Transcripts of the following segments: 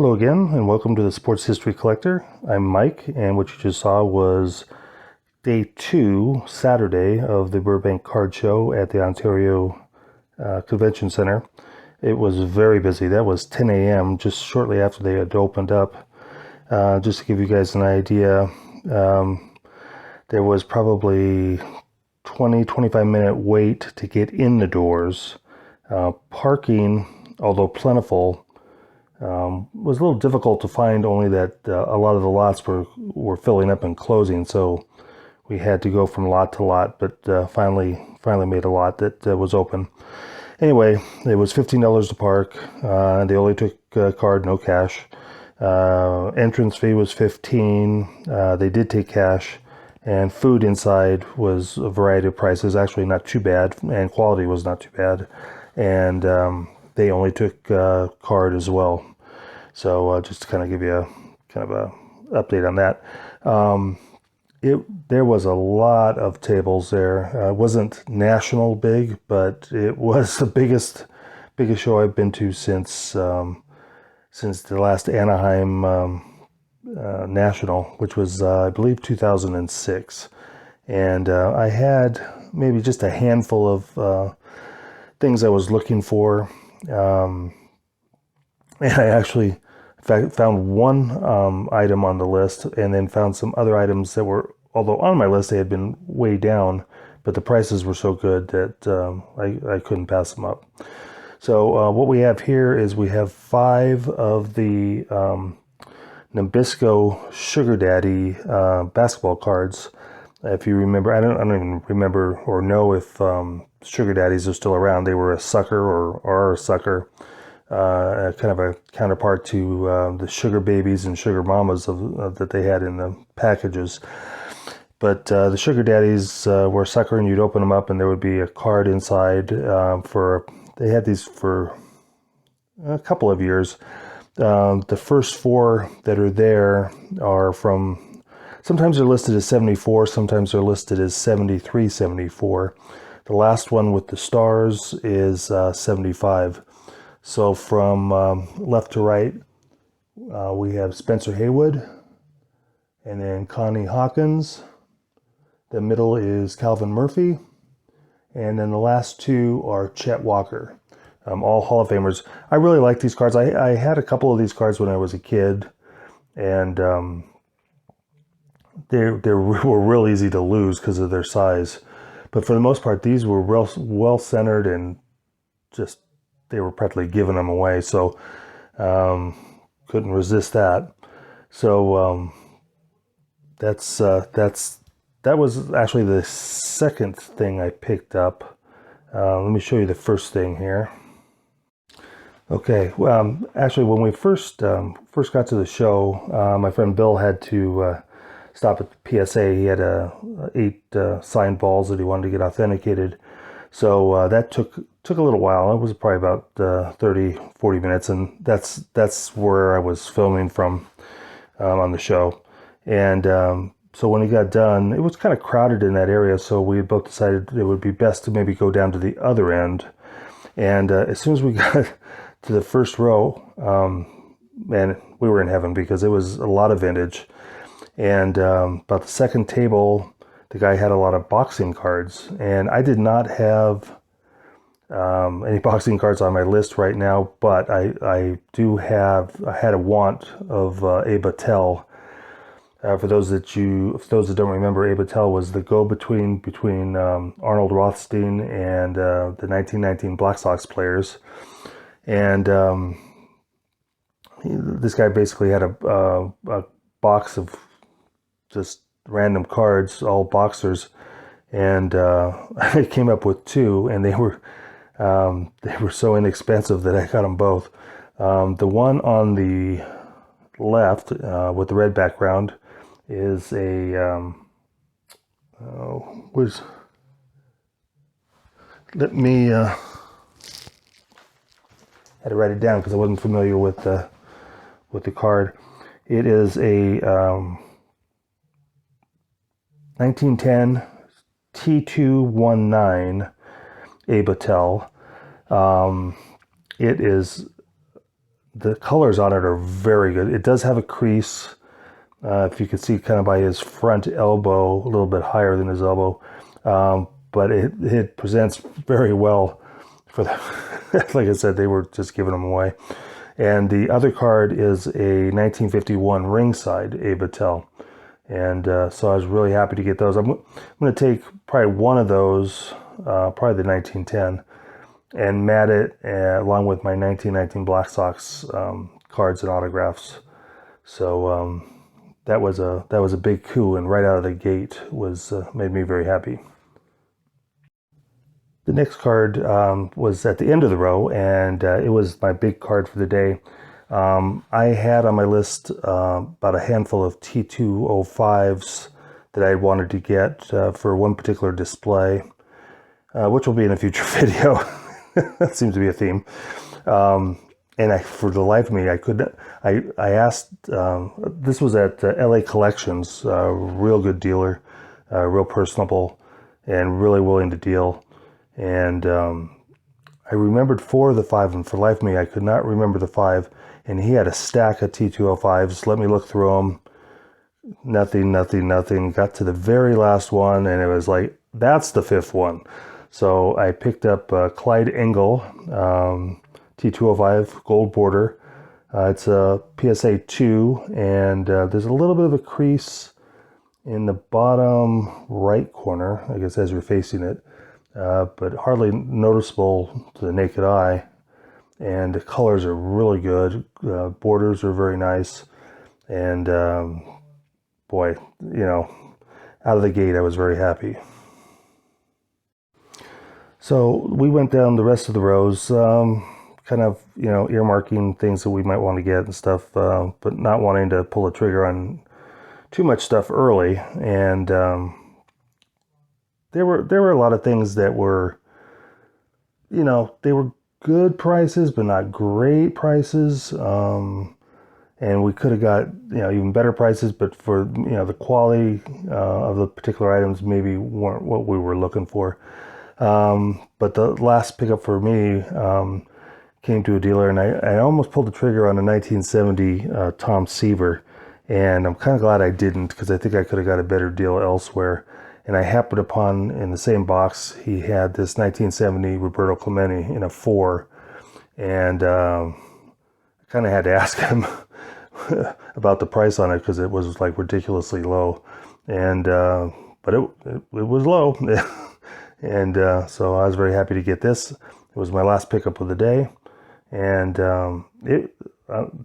Hello again, and welcome to the Sports History Collector. I'm Mike, and what you just saw was day 2, Saturday, of the Burbank Card Show at the Ontario Convention Center. It was very busy. That was 10 a.m., just shortly after they had opened up. Just to give you guys an idea, there was probably 20-25 minute wait to get in the doors. Parking, although plentiful, was a little difficult to find, only that a lot of the lots were filling up and closing, so we had to go from lot to lot, but finally made a lot that was open. Anyway, it was $15 to park. They only took card, no cash. Entrance fee was $15. They did take cash, and food inside was a variety of prices, actually not too bad, and quality was not too bad. And they only took card as well. So just to kind of give you a update on that. There was a lot of tables there. It wasn't national big, but it was the biggest show I've been to since the last Anaheim National, which was I believe 2006. And I had maybe just a handful of things I was looking for. And I actually found one item on the list, and then found some other items that were, although on my list, they had been way down, but the prices were so good that I couldn't pass them up. So what we have here is we have 5 of the Nabisco Sugar Daddy basketball cards. If you remember, I don't even remember or know if Sugar Daddies are still around. They were a sucker or are a sucker. Kind of a counterpart to the Sugar Babies and Sugar Mamas that they had in the packages. But the Sugar Daddies were a sucker, and you'd open them up and there would be a card inside. They had these for a couple of years. The first 4 that are there are from, sometimes they're listed as 74, sometimes they're listed as 73, 74. The last one with the stars is 75. So from left to right, we have Spencer Haywood, and then Connie Hawkins. The middle is Calvin Murphy, and then the last 2 are Chet Walker, all Hall of Famers. I really like these cards. I had a couple of these cards when I was a kid, and they were real easy to lose because of their size. But for the most part, these were well centered, and just they were practically giving them away, so couldn't resist that. So that was actually the second thing I picked up. Let me show you the first thing here. Okay, actually, when we first got to the show, my friend Bill had to stop at the PSA. He had 8 signed balls that he wanted to get authenticated. So that took a little while. It was probably about 30-40 minutes, and that's where I was filming from on the show. And so when he got done, it was kind of crowded in that area, so we both decided it would be best to maybe go down to the other end. And as soon as we got to the first row, man, we were in heaven, because it was a lot of vintage. And about the second table, the guy had a lot of boxing cards, and I did not have any boxing cards on my list right now, but I had a want of Abe Attell. For those that don't remember, Abe Attell was the go-between between Arnold Rothstein and the 1919 Black Sox players. And this guy basically had a box of just random cards, all boxers, and I came up with 2, and they were so inexpensive that I got them both. The one on the left with the red background is a let me had to write it down because I wasn't familiar with the card. It is a 1910 T219 Abe Attell. It is the colors on it are very good. It does have a crease, if you can see kind of by his front elbow, a little bit higher than his elbow, but it presents very well for the, like I said, they were just giving them away. And the other card is a 1951 ringside A Battelle. And so I was really happy to get those. I'm going to take probably one of those, probably the 1910, and mat it along with my 1919 Black Sox cards and autographs. So that was a big coup, and right out of the gate was made me very happy. The next card was at the end of the row, and it was my big card for the day. I had on my list about a handful of T205s that I wanted to get for one particular display, which will be in a future video. That seems to be a theme. And for the life of me, I asked, this was at LA Collections, a real good dealer, real personable, and really willing to deal. And I remembered 4 of the 5, and for the life of me, I could not remember the 5. And he had a stack of T205s. Let me look through them. Nothing. Got to the very last one, and it was like, that's the 5th one. So I picked up Clyde Engel T205 gold border. It's a PSA 2, and there's a little bit of a crease in the bottom right corner, I guess as you're facing it. But hardly noticeable to the naked eye, and the colors are really good. Borders are very nice, and boy, out of the gate I was very happy. So we went down the rest of the rows, kind of earmarking things that we might want to get and stuff, but not wanting to pull the trigger on too much stuff early. And there were a lot of things that were, they were good prices, but not great prices. And we could have got, even better prices, but for, the quality of the particular items maybe weren't what we were looking for. But the last pickup for me came to a dealer, and I almost pulled the trigger on a 1970 Tom Seaver. And I'm kind of glad I didn't, because I think I could have got a better deal elsewhere. And I happened upon, in the same box, he had this 1970 Roberto Clemente in a 4. And I kind of had to ask him about the price on it, because it was like ridiculously low. And but it was low. And so I was very happy to get this. It was my last pickup of the day. And I'll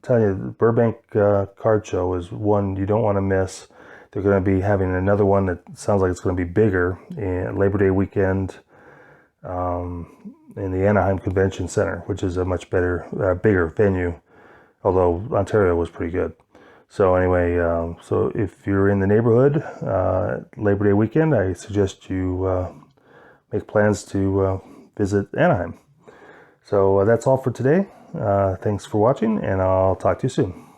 tell you, the Burbank card show is one you don't want to miss. They're going to be having another one that sounds like it's going to be bigger in Labor Day weekend in the Anaheim Convention Center, which is a much bigger venue, although Ontario was pretty good. So anyway, so if you're in the neighborhood Labor Day weekend, I suggest you make plans to visit Anaheim. So that's all for today. Thanks for watching, and I'll talk to you soon.